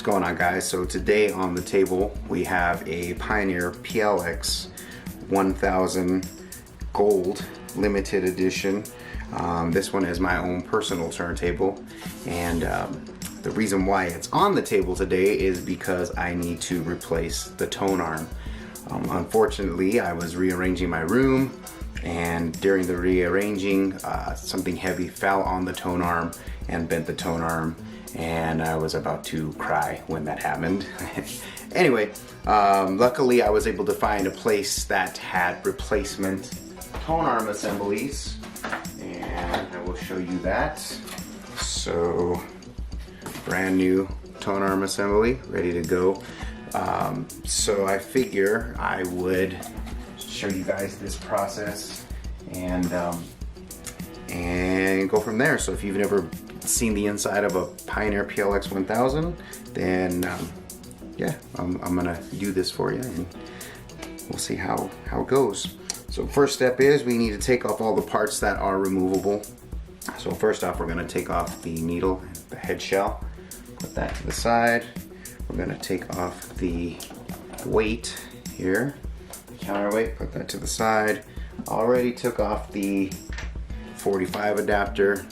going on, guys? So today on the table we have a Pioneer PLX1000 Gold limited edition. This one is my own personal turntable, and the reason why it's on the table today is because I need to replace the tone arm. Unfortunately, I was rearranging my room, and during the rearranging, something heavy fell on the tone arm and bent the tone arm, and I was about to cry when that happened. Anyway, luckily I was able to find a place that had replacement tone arm assemblies, and I will show you that. So, brand new tone arm assembly, ready to go. So I figure I would show you guys this process and go from there. So if you've never seen the inside of a Pioneer PLX1000, then yeah, I'm gonna do this for you, and we'll see how it goes. So first step is we need to take off all the parts that are removable. So first off, we're gonna take off the needle, the head shell, put that to the side. We're gonna take off the weight here, the counterweight, put that to the side. Already took off the 45 adapter,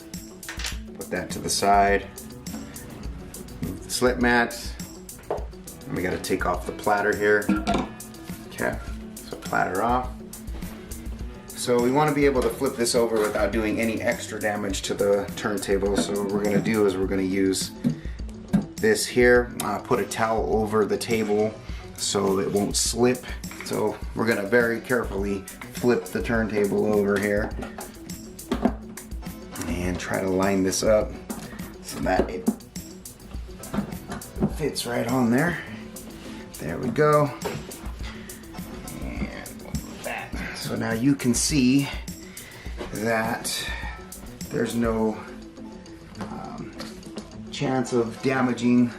put that to the side. Move the slip mat. And we gotta take off the platter here. Okay, so platter off. So we want to be able to flip this over without doing any extra damage to the turntable. So what we're gonna do is we're gonna use this here, put a towel over the table so it won't slip. So we're gonna very carefully flip the turntable over here and try to line this up so that it fits right on there. There we go. And that. So now you can see that there's no chance of damaging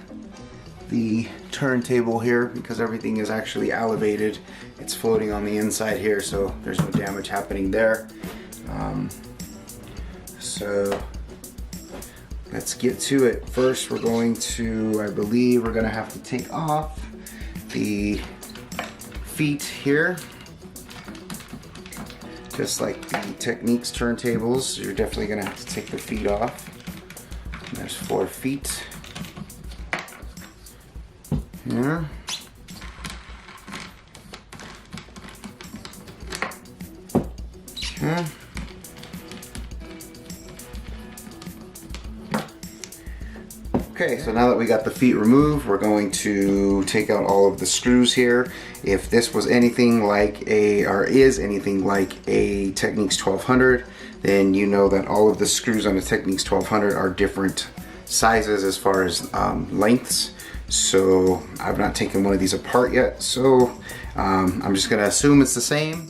the turntable here because everything is actually elevated. It's floating on the inside here, so there's no damage happening there. So let's get to it. First, we're going to, I believe we're going to have to take off the feet here. Just like the Techniques turntables, you're definitely going to have to take the feet off. There's 4 feet here. Okay. Okay, so now that we got the feet removed, we're going to take out all of the screws here. If this was anything like is anything like a Techniques 1200, then you know that all of the screws on the Techniques 1200 are different sizes as far as lengths. So I've not taken one of these apart yet, so I'm just gonna assume it's the same.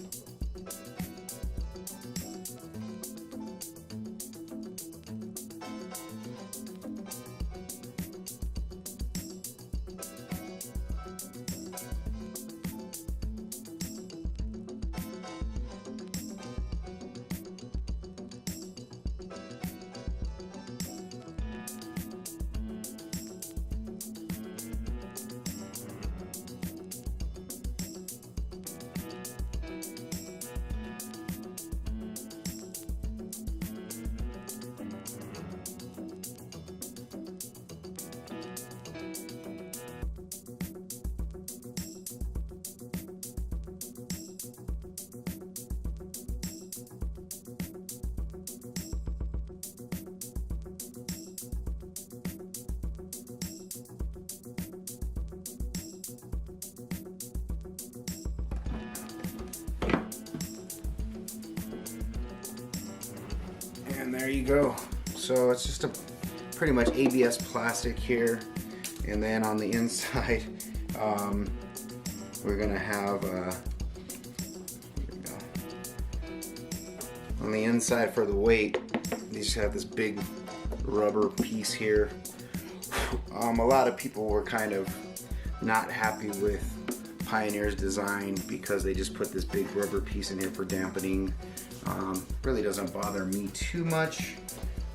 And there you go. So it's just a pretty much ABS plastic here, and then on the inside we're gonna have on the inside for the weight, you just have this big rubber piece here. A lot of people were kind of not happy with Pioneer's design because they just put this big rubber piece in here for dampening. Really doesn't bother me too much,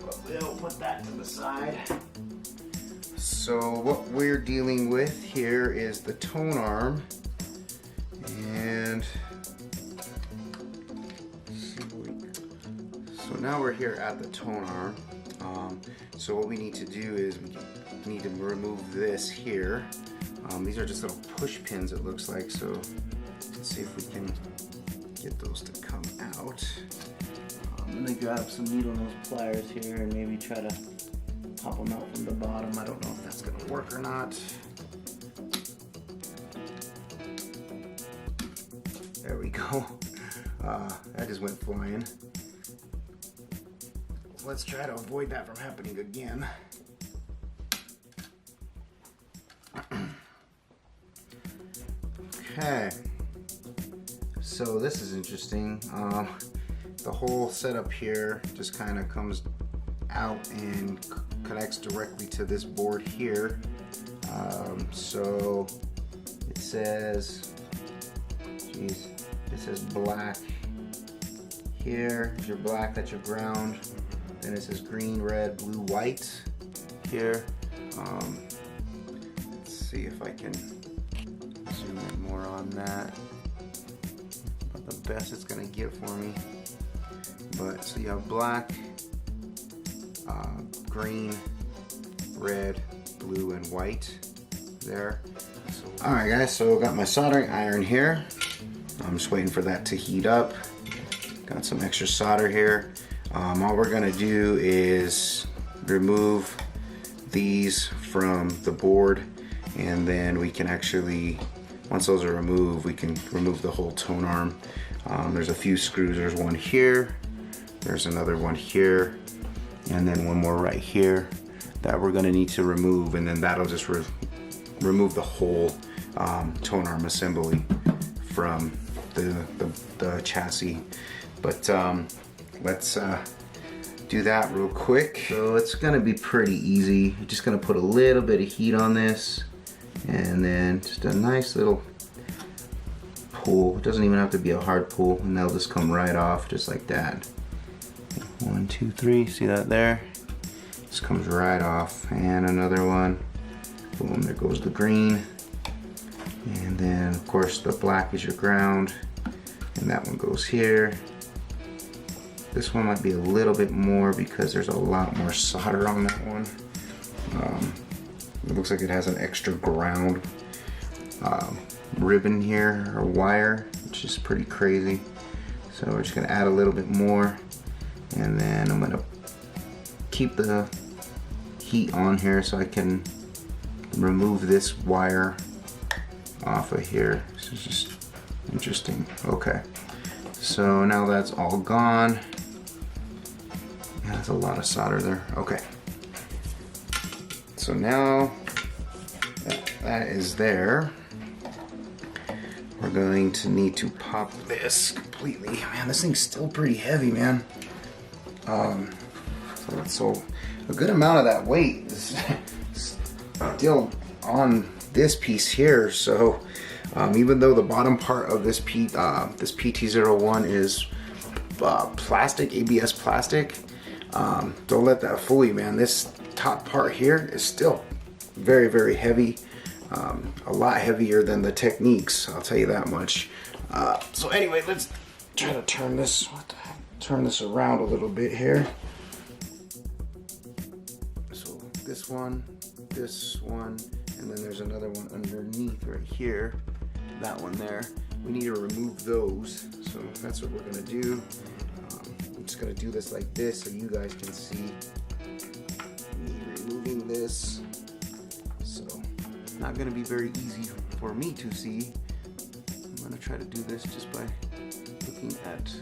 but we'll put that to the side. So so what we're dealing with here is the tone arm, and so now we're here at the tone arm. So what we need to do is we need to remove this here. These are just little push pins, it looks like, so let's see if we can get those to come out. I'm gonna grab some needle nose pliers here and maybe try to pop them out from the bottom. I don't know if that's gonna work or not. There we go. That just went flying. Let's try to avoid that from happening again. Okay, so this is interesting. The whole setup here just kind of comes out and connects directly to this board here. So it says, geez, it says black here. Is your black, that's your ground. Then it says green, red, blue, white here. Let's see if I can zoom in more on that. Not the best it's gonna get for me. But so you have black, green, red, blue, and white there. So, all right, guys. So got my soldering iron here. I'm just waiting for that to heat up. Got some extra solder here. All we're gonna do is remove these from the board, and then we can actually, once those are removed, we can remove the whole tone arm. There's a few screws. There's one here, there's another one here, and then one more right here that we're gonna need to remove, and then that'll just remove the whole tone arm assembly from the chassis. But let's do that real quick. So it's gonna be pretty easy. You're just gonna put a little bit of heat on this, and then just a nice little pull. It doesn't even have to be a hard pull, and they'll just come right off just like that. 1, 2, 3, see that there? Just comes right off. And another one. Boom, there goes the green. And then of course the black is your ground, and that one goes here. This one might be a little bit more because there's a lot more solder on that one. It looks like it has an extra ground ribbon here, or wire, which is pretty crazy. So we're just gonna add a little bit more, and then I'm gonna keep the heat on here so I can remove this wire off of here. This is just interesting. Okay, so now that's all gone. Yeah, that's a lot of solder there. Okay, so now that is there, we're going to need to pop this completely. Man, this thing's still pretty heavy, man. So a good amount of that weight is still on this piece here. So even though the bottom part of this PT01 is plastic, ABS plastic, don't let that fool you, man. This top part here is still very, very heavy. A lot heavier than the Techniques, I'll tell you that much. So anyway, let's try to turn this, turn this around a little bit here. So this one, and then there's another one underneath right here. That one there. We need to remove those, so that's what we're gonna do. I'm just gonna do this like this so you guys can see me removing this. So not gonna be very easy for me to see. I'm gonna try to do this just by looking at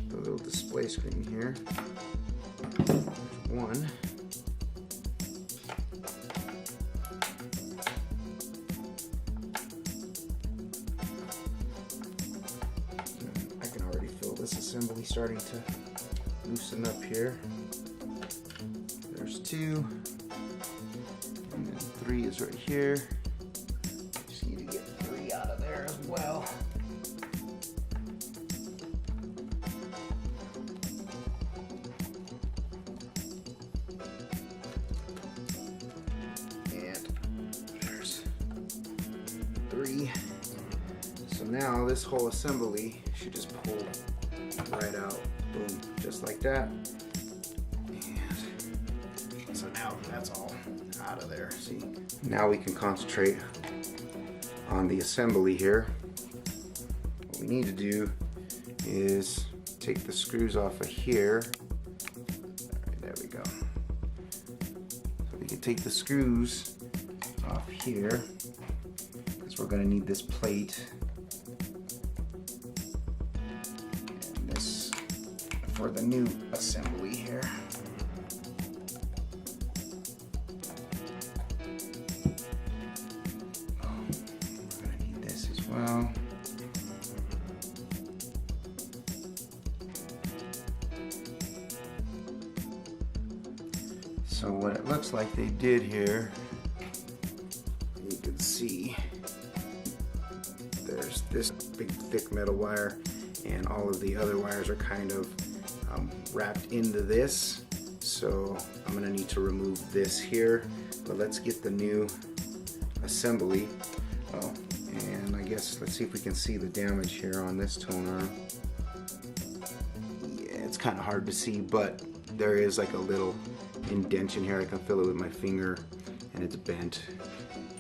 the little display screen here. There's one. Assembly starting to loosen up here. There's 2, and then 3 is right here. Just need to get 3 out of there as well. now this whole assembly should just pull right out, boom, just like that. And so now that's all out of there. See, now we can concentrate on the assembly here. What we need to do is take the screws off of here. Right, there we go. So we can take the screws off here because we're going to need this plate and this for the new assembly here. We're going to need this as well. So what it looks like they did here, you can see there's this big thick metal wire and all of the other wires are kind of wrapped into this. So I'm gonna need to remove this here, but let's get the new assembly. Oh, and I guess let's see if we can see the damage here on this tonearm. Yeah, it's kind of hard to see, but there is like a little indentation here. I can feel it with my finger and it's bent,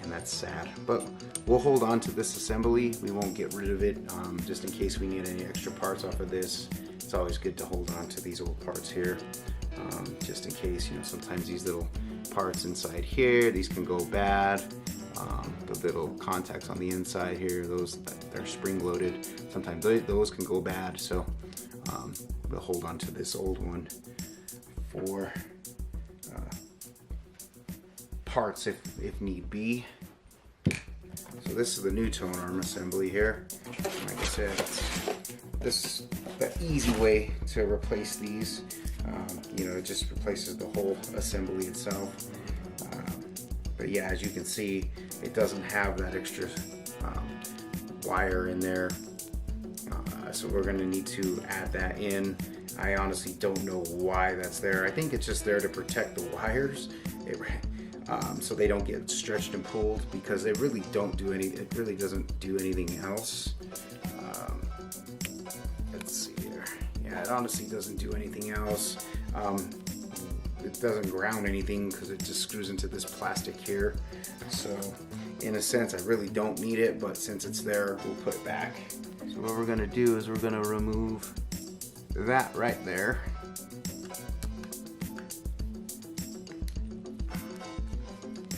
and that's sad, but we'll hold on to this assembly. We won't get rid of it, just in case we need any extra parts off of this. It's always good to hold on to these old parts here, just in case, you know, sometimes these little parts inside here, these can go bad. The little contacts on the inside here, those they're spring loaded, sometimes those can go bad, so we'll hold on to this old one for parts if need be. So this is the new tonearm assembly here. Like I said, this is the easy way to replace these. You know, it just replaces the whole assembly itself. But yeah, as you can see, it doesn't have that extra wire in there. So we're going to need to add that in. I honestly don't know why that's there. I think it's just there to protect the wires, so they don't get stretched and pulled, because they really don't do any. It really doesn't do anything else. Let's see here. Yeah, it honestly doesn't do anything else. It doesn't ground anything because it just screws into this plastic here. So in a sense, I really don't need it, but since it's there, we'll put it back. So what we're going to do is we're going to remove that right there.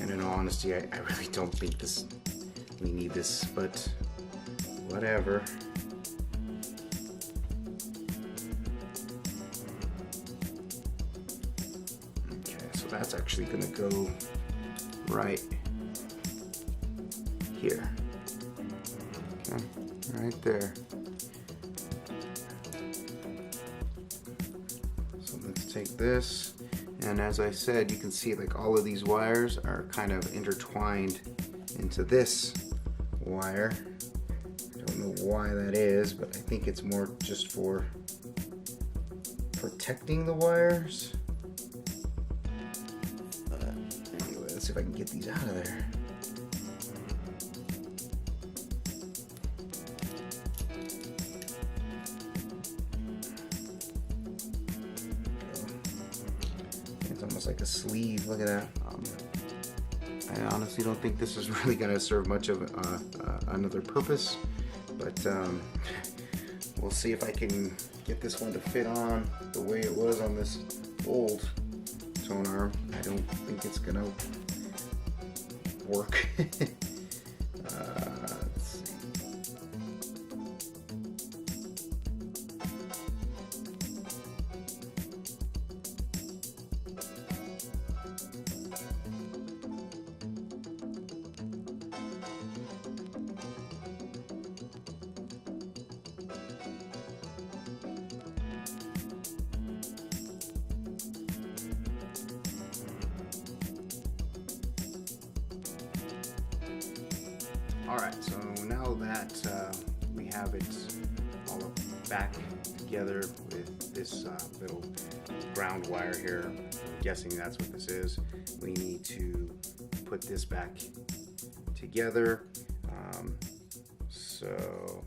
And in all honesty, I really don't think we need this, but whatever. Okay, so that's actually gonna go right here. Okay, right there. So let's take this, and as I said, you can see like all of these wires are kind of intertwined into this wire. I don't know why that is, but I think it's more just for protecting the wires. But anyway, let's see if I can get these out of there. It's almost like a sleeve. Look at that. I honestly don't think this is really going to serve much of another purpose, but we'll see if I can get this one to fit on the way it was on this old tonearm. I don't think it's going to work. Let's see. Alright, so now that we have it all back together with this little ground wire here, I'm guessing that's what this is, we need to put this back together. So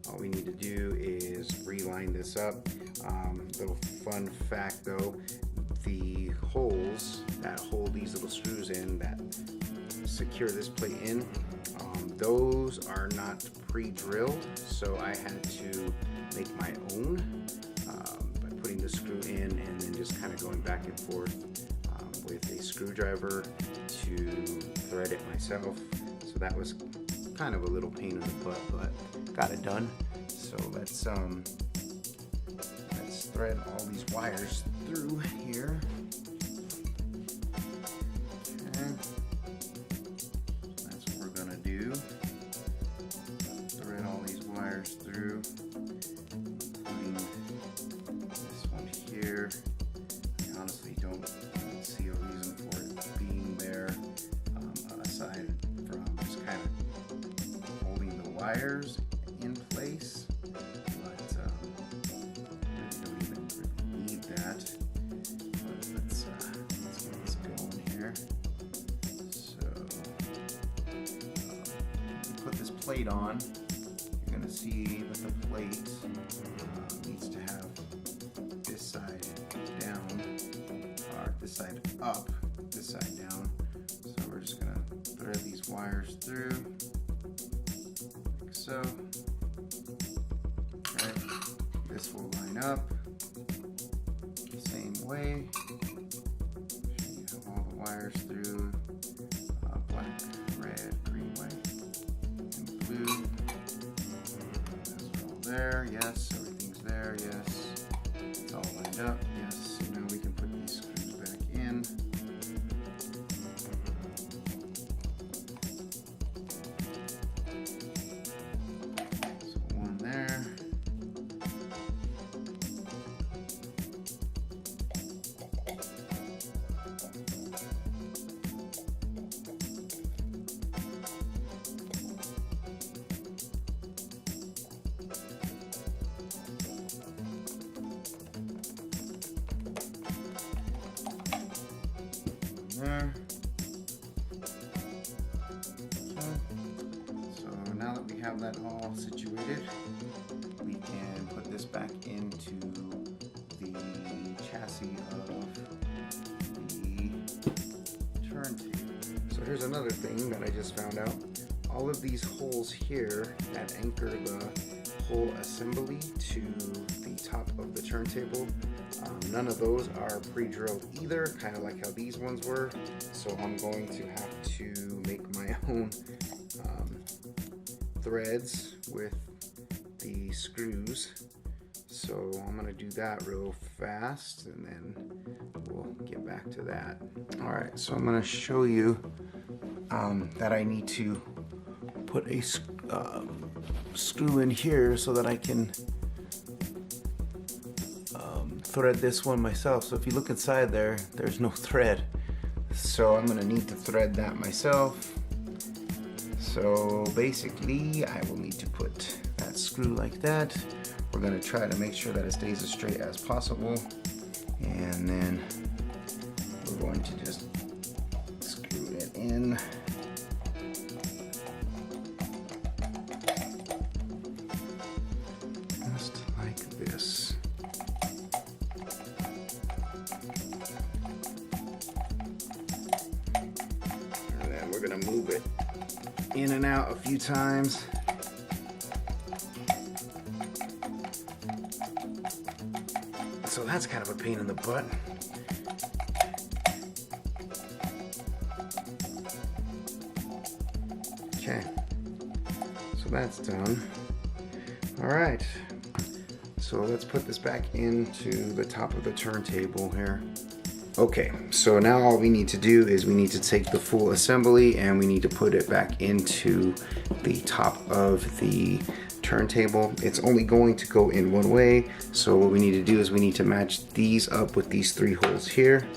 all we need to do is reline this up. Little fun fact though, the holes that hold these little screws in that secure this plate in, those are not pre-drilled, so I had to make my own by putting the screw in and then just kind of going back and forth with a screwdriver to thread it myself. So that was kind of a little pain in the butt, but got it done. So let's thread all these wires through here. Okay. That's what we're gonna do. Thread all these wires through, including this one here. I honestly don't see a reason for it being there, aside from just kind of holding the wires in place. But really don't even really need that. But let's get this going here. So put this plate on. You're gonna see that the plate needs to have this side down, or this side up, this side down. So we're just gonna thread these wires through, like so. Okay. This will line up the same way. You have all the wires through, black, red, green, white, and blue. Those are all there. Yes, everything's there. Yes, it's all lined up. Yes. So now we can put these screws back in. So one there. There. So now that we have that all situated, we can put this back into the chassis of the turntable. So here's another thing that I just found out. All of these holes here that anchor the whole assembly to the top of the turntable, none of those are pre-drilled either, kind of like how these ones were. So I'm going to have to make my own threads with the screws. So I'm gonna do that real fast and then we'll get back to that. All right, so I'm gonna show you that I need to put a screw in here so that I can thread this one myself. So if you look inside there, there's no thread. So I'm gonna need to thread that myself. So basically I will need to put that screw like that. We're gonna try to make sure that it stays as straight as possible. And then we're going to just screw it in. Just like this. And then we're gonna move it in and out a few times. So that's kind of a pain in the butt. Okay, so that's done. All right, so let's put this back into the top of the turntable here. Okay, so now all we need to do is we need to take the full assembly and we need to put it back into the top of the turntable. It's only going to go in one way, so what we need to do is we need to match these up with these three holes here,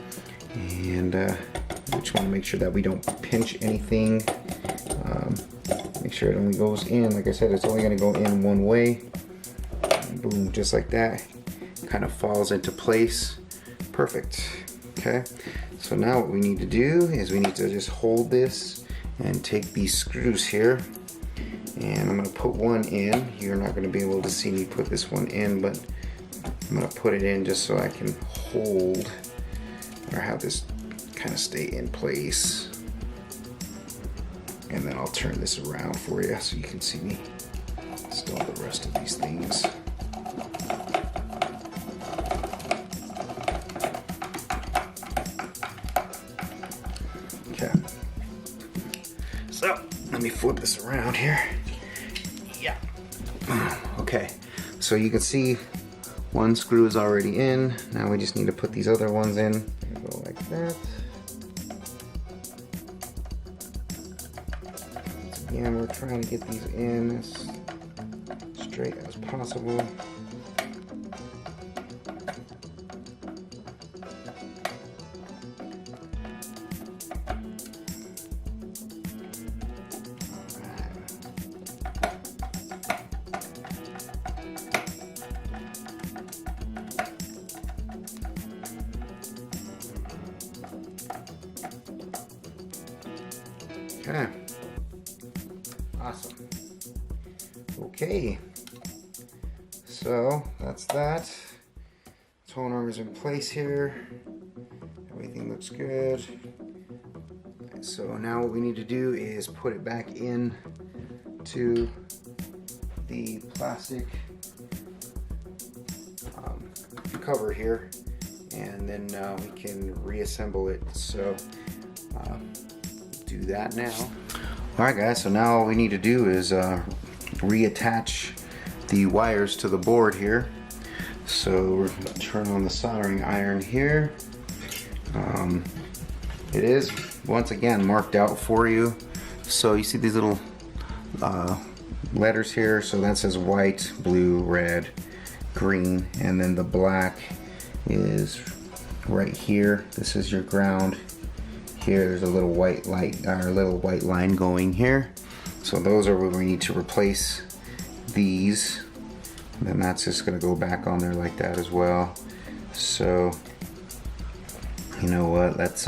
and we just want to make sure that we don't pinch anything. Make sure it only goes in, like I said, it's only going to go in one way. Boom, just like that. Kind of falls into place. Perfect. Okay, so now what we need to do is we need to just hold this and take these screws here And I'm gonna put one in. You're not gonna be able to see me put this one in, but I'm gonna put it in just so I can hold or have this kind of stay in place. And then I'll turn this around for you so you can see me install the rest of these things. Okay. So let me flip this around here. Yeah. Okay. So you can see one screw is already in. Now we just need to put these other ones in. Go like that. Once again, we're trying to get these in as straight as possible. Okay. Awesome. Okay. So that's that. Tone arm is in place here. Everything looks good. So now what we need to do is put it back in to the plastic cover here, and then we can reassemble it. So do that now. Alright guys, so now all we need to do is reattach the wires to the board here. So we're going to turn on the soldering iron here. It is once again marked out for you. So you see these little letters here, so that says white, blue, red, green, and then the black is right here. This is your ground. Here there's a little white light, or a little white line going here. So those are where we need to replace these. And then that's just gonna go back on there like that as well. So you know what? Let's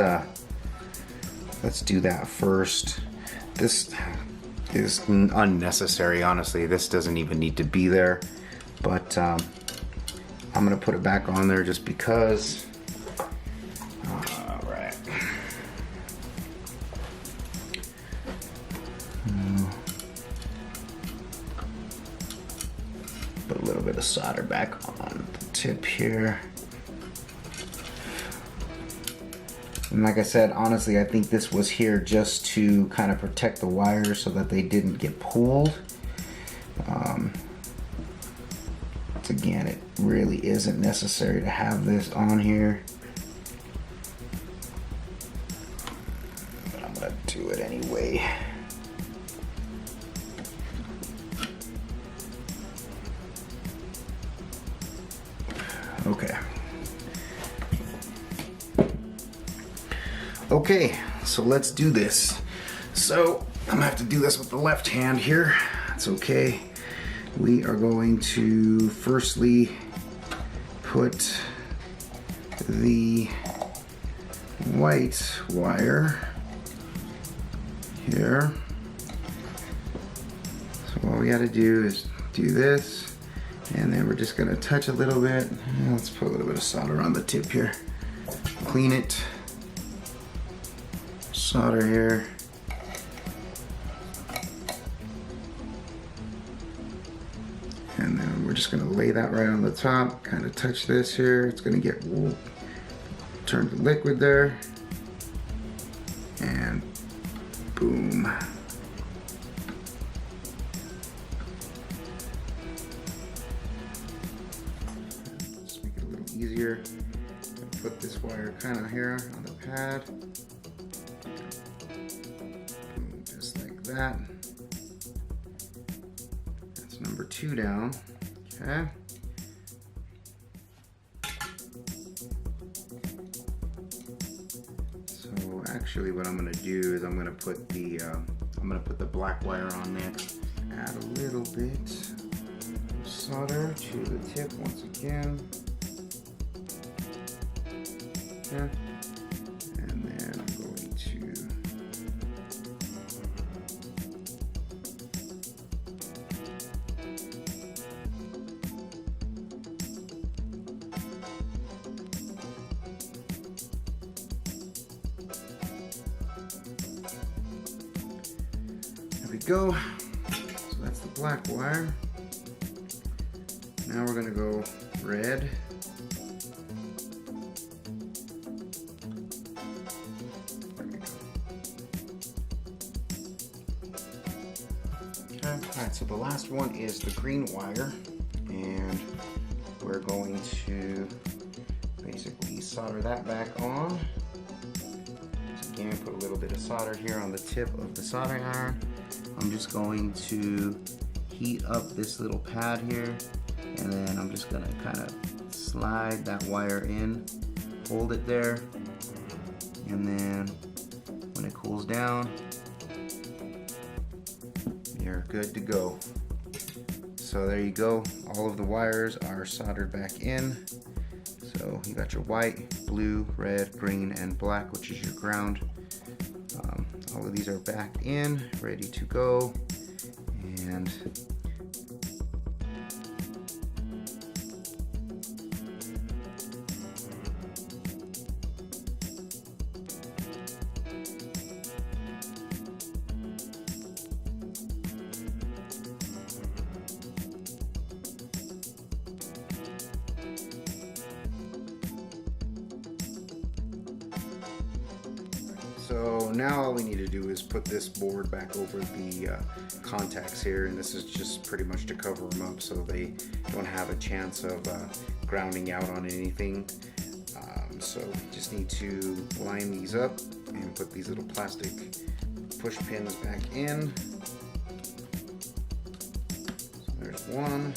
do that first. This is unnecessary, honestly. This doesn't even need to be there. But I'm gonna put it back on there just because. Put a little bit of solder back on the tip here. And like I said, honestly, I think this was here just to kind of protect the wires so that they didn't get pulled. Again, it really isn't necessary to have this on here. But I'm gonna do it anyway. Okay. Okay, so let's do this. So I'm gonna have to do this with the left hand here. That's okay. We are going to firstly put the white wire here. So all we gotta do is do this. And then we're just gonna touch a little bit. Let's put a little bit of solder on the tip here. Clean it. Solder here. And then we're just gonna lay that right on the top. Kind of touch this here. It's gonna get turned to liquid there. And boom. Easier. Put this wire kind of here on the pad. Just like that. That's number 2 down. Okay. So actually what I'm gonna do is I'm gonna put the black wire on next. Add a little bit of solder to the tip once again. And then I'm going to There we go. So that's the black wire. Now we're gonna go red. There we go. Okay, alright, so the last one is the green wire, and we're going to basically solder that back on. So again, put a little bit of solder here on the tip of the soldering iron. I'm just going to heat up this little pad here, and then I'm just gonna kind of slide that wire in, hold it there, and then when it cools down, you're good to go. So there you go, all of the wires are soldered back in. So you got your white, blue, red, green, and black, which is your ground. All of these are back in, ready to go. And so now all we need to do is put this board back over the contacts here, and this is just pretty much to cover them up so they don't have a chance of grounding out on anything. So we just need to line these up and put these little plastic push pins back in. So there's one.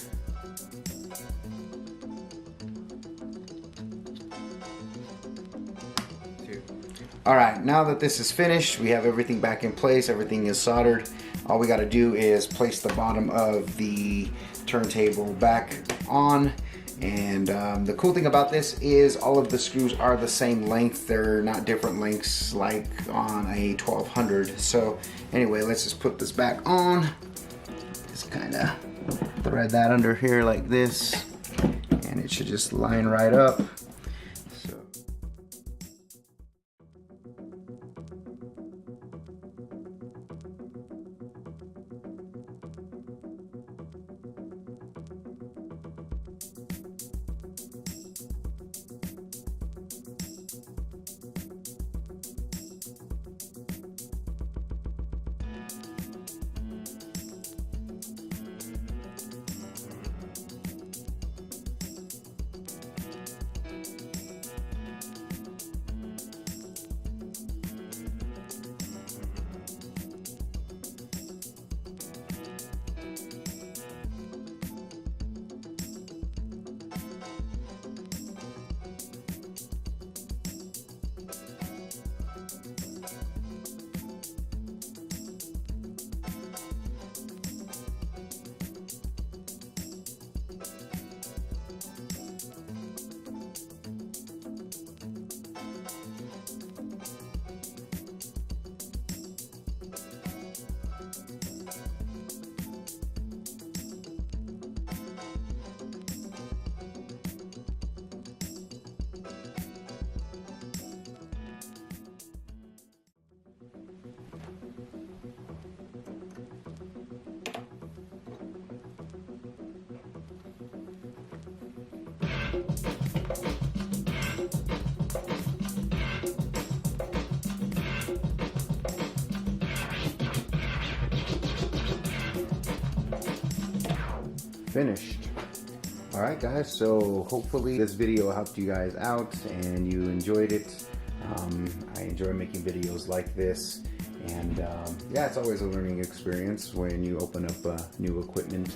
All right, now that this is finished, we have everything back in place, everything is soldered. All we gotta do is place the bottom of the turntable back on. And the cool thing about this is all of the screws are the same length. They're not different lengths like on a 1200. So anyway, let's just put this back on. Just kinda thread that under here like this, and it should just line right up. Finished. All right guys, so hopefully this video helped you guys out and you enjoyed it. I enjoy making videos like this, and yeah, it's always a learning experience when you open up new equipment